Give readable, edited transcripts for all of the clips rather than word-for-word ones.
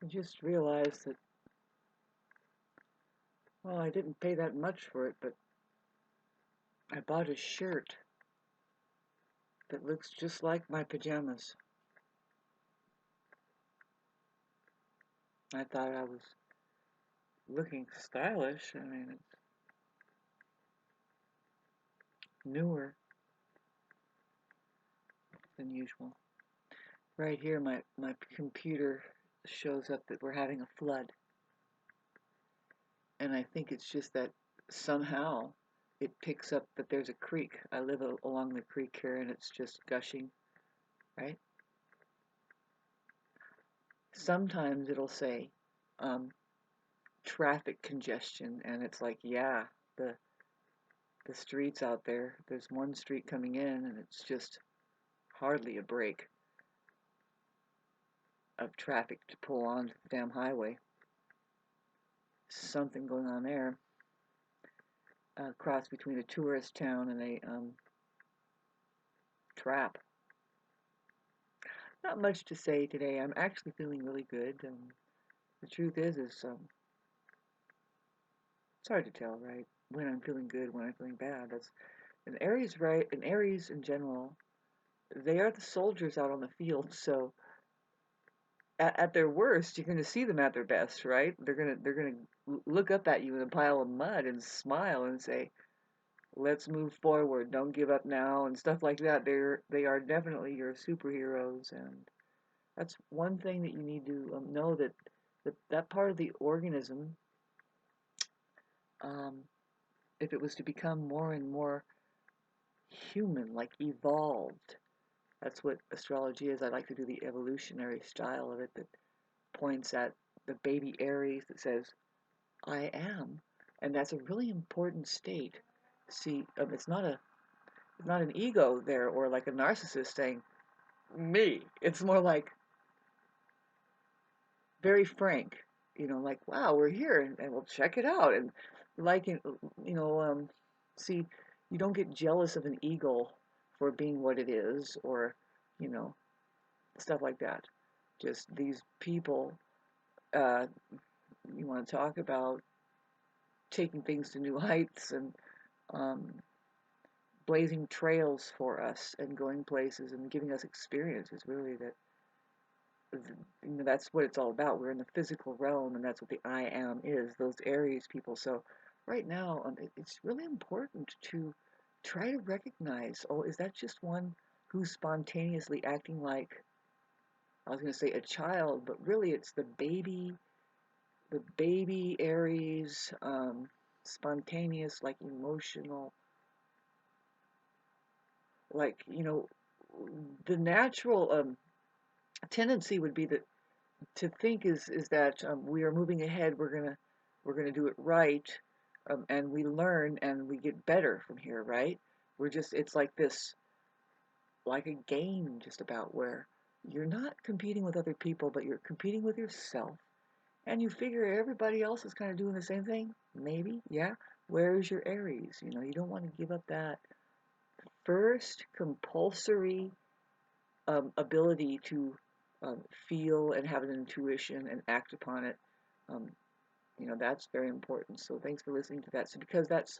I just realized that, well, I didn't pay that much for it, but I bought a shirt that looks just like my pajamas. I thought I was looking stylish. I mean, it's newer than usual. Right here, my computer shows up that we're having a flood. And I think it's just that somehow it picks up that there's a creek. I live along the creek here and it's just gushing, right? Sometimes it'll say um, traffic congestion, and it's like, yeah, the the streets out there. There's one street coming in, and it's just hardly a break of traffic to pull onto the damn highway. Something going on there. A cross between a tourist town and a trap. Not much to say today. I'm actually feeling really good. The truth is it's hard to tell, right? When I'm feeling good, when I'm feeling bad. That's an Aries, right? An Aries in general. They are the soldiers out on the field, so at their worst, you're going to see them at their best, right? They're gonna look up at you in a pile of mud and smile and say, "Let's move forward. Don't give up now," and stuff like that. They are definitely your superheroes, and that's one thing that you need to know that part of the organism, um, if it was to become more and more human, like evolved. That's what astrology is. I like to do the evolutionary style of it that points at the baby Aries that says, I am. And that's a really important state. See, it's not an ego there or like a narcissist saying, me. It's more like very frank, like, wow, we're here and we'll check it out. And like, you know, um, see, you don't get jealous of an eagle for being what it is or, you know, stuff like that. Just these people, uh, you want to talk about taking things to new heights and um, blazing trails for us and going places and giving us experiences. Really, that's what it's all about. We're in the physical realm, and that's what the I am is. Those Aries people. So, right now, it's really important to try to recognize. Oh, is that just one who's spontaneously acting like I was going to say a child, but really it's the baby Aries, spontaneous, like emotional, like the natural tendency would be that to think is that we are moving ahead. We're gonna do it right, and we learn and we get better from here, right? It's like this, like a game, just about where you're not competing with other people, but you're competing with yourself. And you figure everybody else is kind of doing the same thing, maybe, yeah. Where's your Aries? You don't want to give up that first compulsory ability to feel and have an intuition and act upon it. Um, that's very important. So thanks for listening to that. So because that's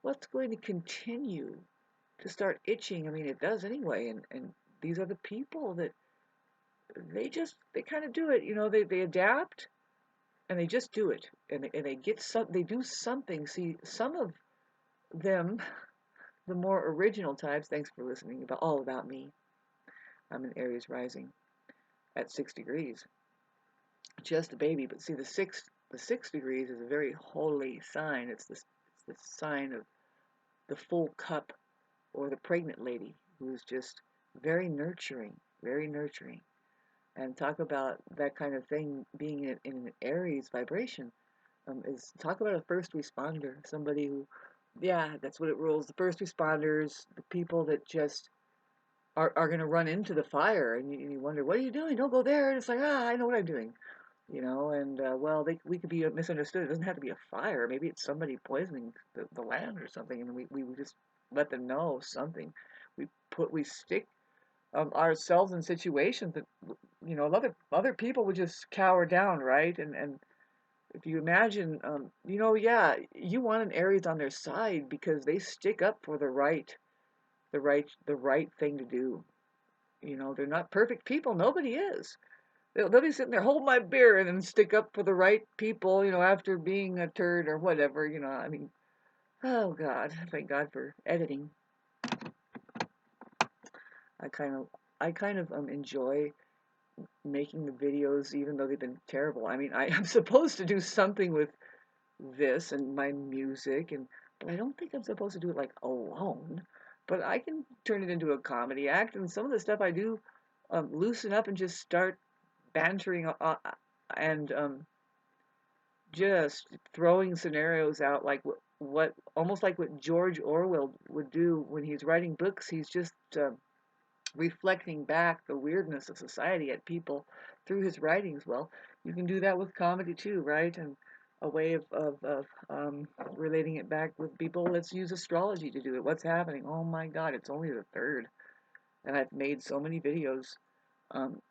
what's going to continue to start itching. I mean, it does anyway. And these are the people that they kind of do it. They adapt and they just do it. And they do something. See, some of them, the more original types. Thanks for listening about all about me. I'm an Aries rising at 6 degrees, just a baby. But see, the 6 degrees is a very holy sign. It's the sign of the full cup or the pregnant lady who's just very nurturing, very nurturing. And talk about that kind of thing being in an Aries vibration. Is talk about a first responder, somebody who, yeah, that's what it rules. The first responders, the people that just are going to run into the fire, and you wonder, what are you doing? Don't go there. And it's like, I know what I'm doing. And well, we could be misunderstood. It doesn't have to be a fire. Maybe it's somebody poisoning the land or something, and we just let them know something. We stick ourselves in situations that other people would just cower down, right? And if you imagine, yeah, you want an Aries on their side because they stick up for the right thing to do. They're not perfect people. Nobody is. They'll be sitting there, hold my beer, and then stick up for the right people, after being a turd or whatever. I mean, oh God, thank God for editing. I kind of, I kind of enjoy making the videos, even though they've been terrible. I mean, I am supposed to do something with this and my music, but I don't think I'm supposed to do it like alone. But I can turn it into a comedy act, and some of the stuff I do, loosen up and just start bantering and just throwing scenarios out like what almost like what George Orwell would do when he's writing books. He's just reflecting back the weirdness of society at people through his writings. Well, you can do that with comedy too, right? And a way of relating it back with people. Let's use astrology to do it. What's happening? Oh my God, it's only the 3rd, and I've made so many videos. Um,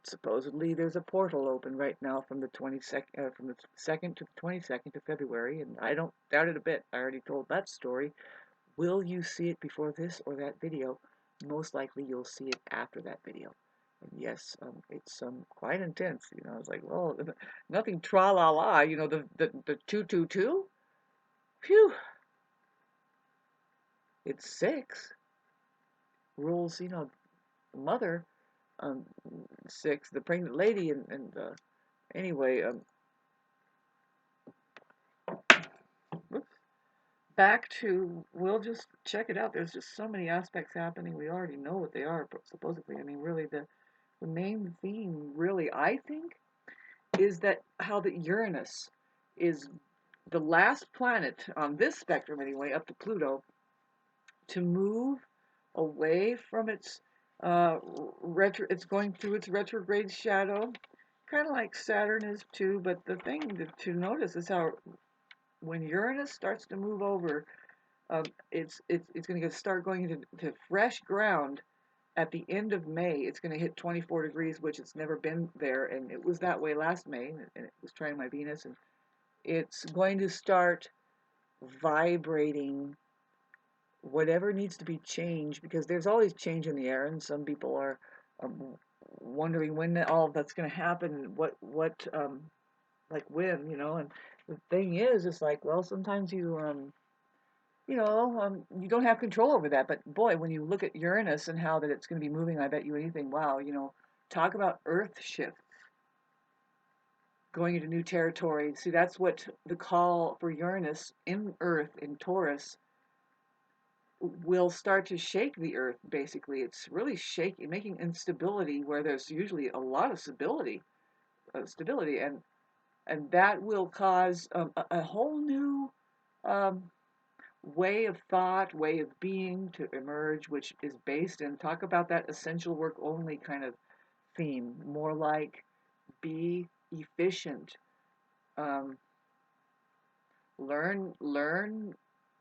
Supposedly, there's a portal open right now from the 22nd, from the 2nd to the 22nd of February, and I don't doubt it a bit. I already told that story. Will you see it before this or that video? Most likely you'll see it after that video. And yes, it's quite intense. I was like, well, nothing tra la la. The 222. Phew, it's 6 rules. Mother, um, 6, the pregnant lady, and anyway, back to, we'll just check it out. There's just so many aspects happening. We already know what they are, supposedly. I mean, really, the main theme, really, I think, is that how the Uranus is the last planet on this spectrum, anyway, up to Pluto, to move away from its it's going through its retrograde shadow, kind of like Saturn is too. But the thing to notice is how when Uranus starts to move over, it's going to start going into fresh ground at the end of May. It's going to hit 24 degrees, which it's never been there, and it was that way last May, and it was trying my Venus, and it's going to start vibrating whatever needs to be changed, because there's always change in the air, and some people are um, wondering when all of that's going to happen, like when, and the thing is, it's like, well, sometimes you don't have control over that. But boy, when you look at Uranus and how that it's going to be moving, I bet you anything, wow, talk about Earth shift, going into new territory. See, that's what the call for Uranus in Earth, in Taurus, will start to shake the Earth, basically. It's really shaking, making instability where there's usually a lot of stability, and that will cause a whole new um, way of thought, way of being to emerge, which is based in, talk about that essential work only kind of theme, more like be efficient, um, learn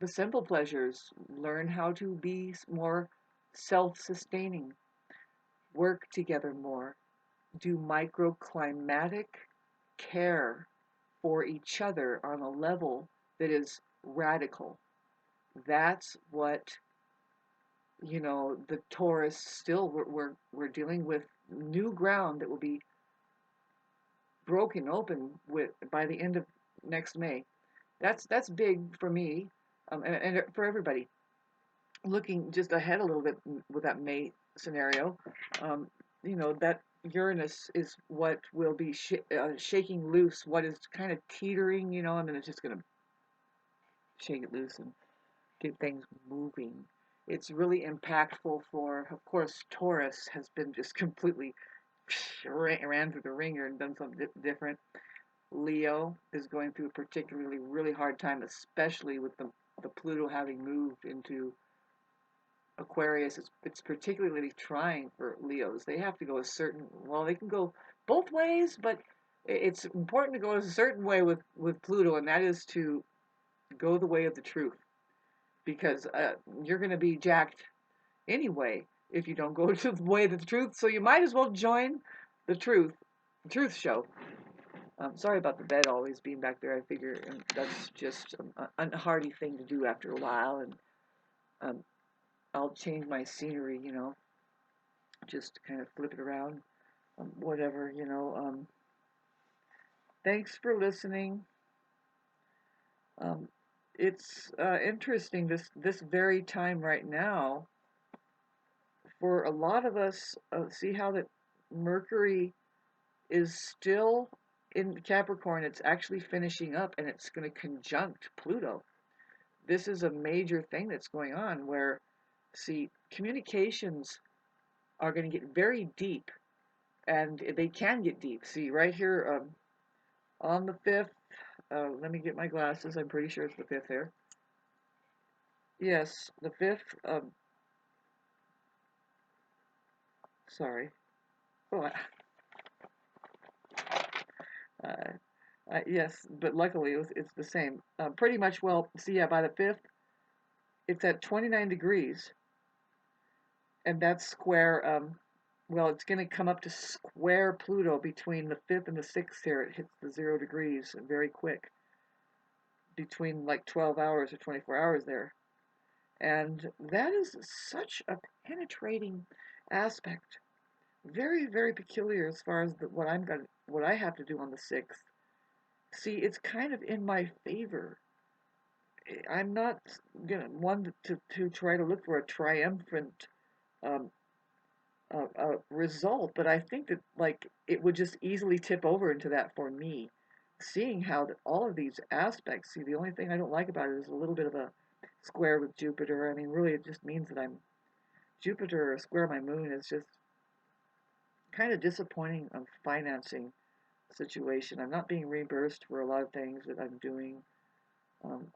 the simple pleasures, learn how to be more self-sustaining, work together more, do microclimatic care for each other on a level that is radical. That's what the Taurus, still we're dealing with new ground that will be broken open with by the end of next May. That's big for me, and for everybody. Looking just ahead a little bit with that May scenario, that Uranus is what will be shaking loose what is kind of teetering, and then it's just going to shake it loose and get things moving. It's really impactful for, of course, Taurus has been just completely ran through the ringer and done something different. Leo is going through a particularly really hard time, especially with the Pluto having moved into Aquarius. It's particularly trying for Leos. They have to go well, they can go both ways, but it's important to go a certain way with Pluto, and that is to go the way of the truth, because you're going to be jacked anyway. if you don't go to the way of the truth. So you might as well join the truth show. Sorry about the bed always being back there. I figure that's just a unhardy thing to do after a while, and um, I'll change my scenery, just kind of flip it around, whatever, Thanks for listening. Um, it's interesting this very time right now for a lot of us. See how that Mercury is still in Capricorn. It's actually finishing up, and it's going to conjunct Pluto. This is a major thing that's going on where, see, communications are going to get very deep, and they can get deep. See, right here on the 5th, let me get my glasses. I'm pretty sure it's the 5th here. Yes, the 5th. Sorry. Oh, yes, but luckily it's the same. Pretty much, well, see, yeah, by the 5th, it's at 29 degrees, and that's square, well, it's going to come up to square Pluto between the 5th and the 6th here. It hits the 0 degrees very quick, between like 12 hours or 24 hours there. And that is such a penetrating aspect. Very, very peculiar as far as what I have to do on the 6th. See, it's kind of in my favor. I'm not gonna one to try to look for a triumphant um, result, but I think that like it would just easily tip over into that for me. Seeing how all of these aspects. See, the only thing I don't like about it is a little bit of a square with Jupiter. I mean, really, it just means that I'm Jupiter or square my moon is just kind of disappointing financing situation. I'm not being reimbursed for a lot of things that I'm doing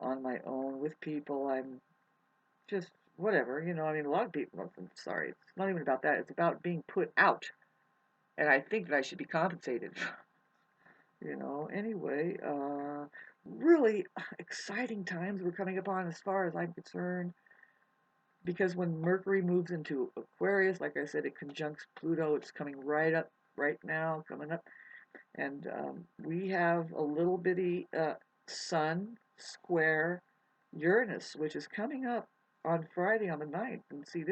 on my own with people. I'm just whatever, I mean, a lot of people. I'm sorry, it's not even about that. It's about being put out, and I think that I should be compensated. Anyway, really exciting times we're coming upon as far as I'm concerned. Because when Mercury moves into Aquarius, like I said, it conjuncts Pluto. It's coming right up right now, coming up. And we have a little bitty Sun square Uranus, which is coming up on Friday on the 9th. And see,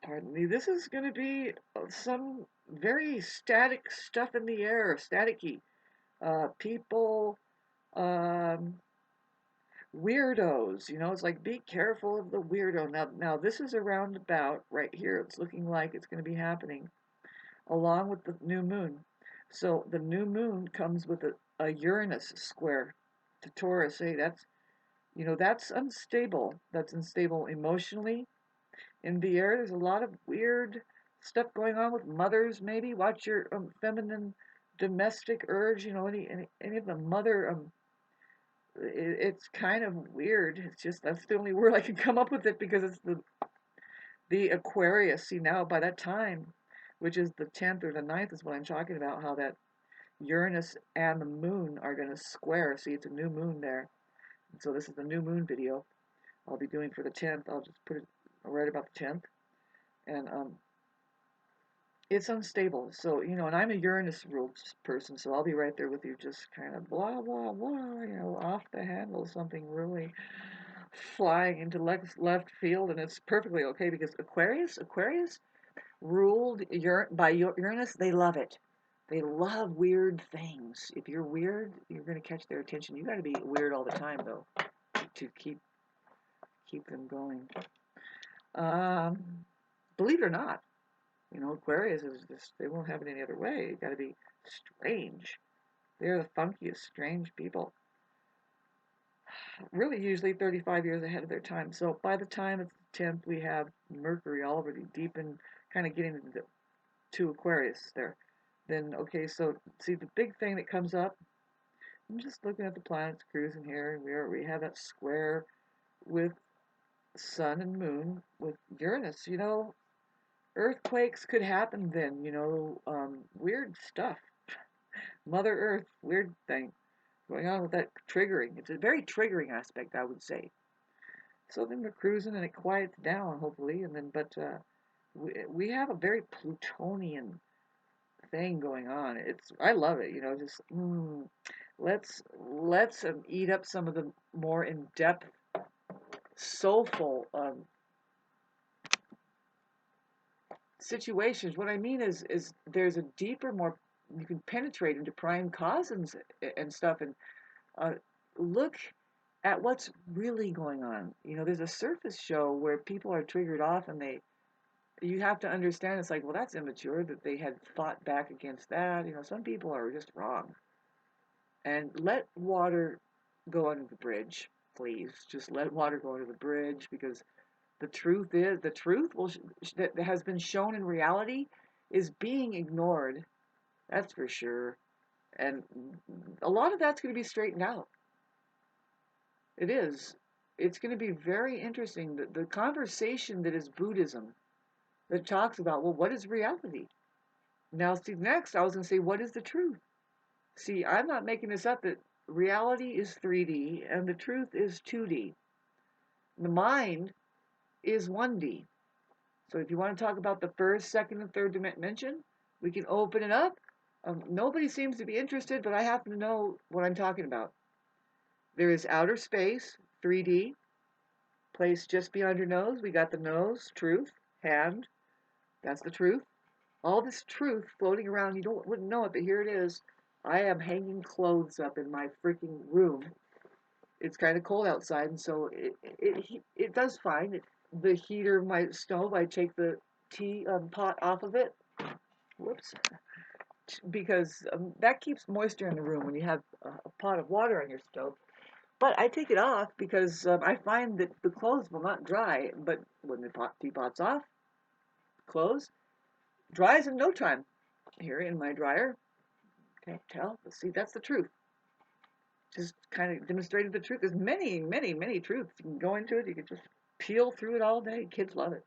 pardon me, this is going to be some very static stuff in the air, staticky. People, um, weirdos, it's like be careful of the weirdo. Now this is around about right here. It's looking like it's going to be happening along with the new moon. So the new moon comes with a Uranus square to Taurus. Hey, that's unstable. That's unstable emotionally. In the air, there's a lot of weird stuff going on with mothers. Maybe watch your feminine domestic urge. Any of the mother. It's kind of weird. It's just that's the only word I can come up with it because it's the Aquarius. See now by that time, which is the 10th or the 9th is what I'm talking about. How that Uranus and the moon are going to square. See, it's a new moon there. So this is the new moon video I'll be doing for the 10th. I'll just put it right about the 10th. And it's unstable. So, and I'm a Uranus ruled person, so I'll be right there with you, just kind of blah, blah, blah, off the handle, something really flying into left field, and it's perfectly okay because Aquarius ruled by Uranus, they love it. They love weird things. If you're weird, you're going to catch their attention. You got to be weird all the time, though, to keep them going. Believe it or not, Aquarius is just, they won't have it any other way. You got to be strange. They're the funkiest, strange people. Really, usually 35 years ahead of their time. So by the time it's the 10th, we have Mercury already deep in, kind of getting into to Aquarius there. Then, okay, so see the big thing that comes up. I'm just looking at the planets cruising here, and we have that square with Sun and Moon with Uranus. Earthquakes could happen then. Weird stuff. Mother Earth, weird thing going on with that triggering. It's a very triggering aspect, I would say. So then we're cruising and it quiets down, hopefully, and then but we have a very Plutonian thing going on. I love it. Just let's eat up some of the more in depth, soulful situations. What I mean is there's a deeper, more you can penetrate into prime causes and stuff, and uh, look at what's really going on. There's a surface show where people are triggered off, and you have to understand it's like, well, that's immature that they had fought back against that. Some people are just wrong. And let water go under the bridge, please. Just let water go under the bridge because the truth that has been shown in reality is being ignored. That's for sure. And a lot of that's going to be straightened out. It is. It's going to be very interesting. The conversation that is Buddhism that talks about, well, what is reality? Now, see, next I was going to say, what is the truth? See, I'm not making this up that reality is 3D and the truth is 2D. The mind is 1D. So if you want to talk about the first, second, and third dimension, we can open it up. Nobody seems to be interested, but I happen to know what I'm talking about. There is outer space, 3D, placed just beyond your nose. We got the nose, truth, hand, that's the truth. All this truth floating around, wouldn't know it, but here it is. I am hanging clothes up in my freaking room. It's kind of cold outside, and so it does fine. The heater of my stove, I take the tea pot off of it. Whoops, because that keeps moisture in the room when you have a pot of water on your stove. But I take it off because I find that the clothes will not dry. But when the teapot's off, clothes dries in no time. Here in my dryer, can't tell. But see, that's the truth. Just kind of demonstrated the truth. There's many, many, many truths. You can go into it. You can just peel through it all day. Kids love it.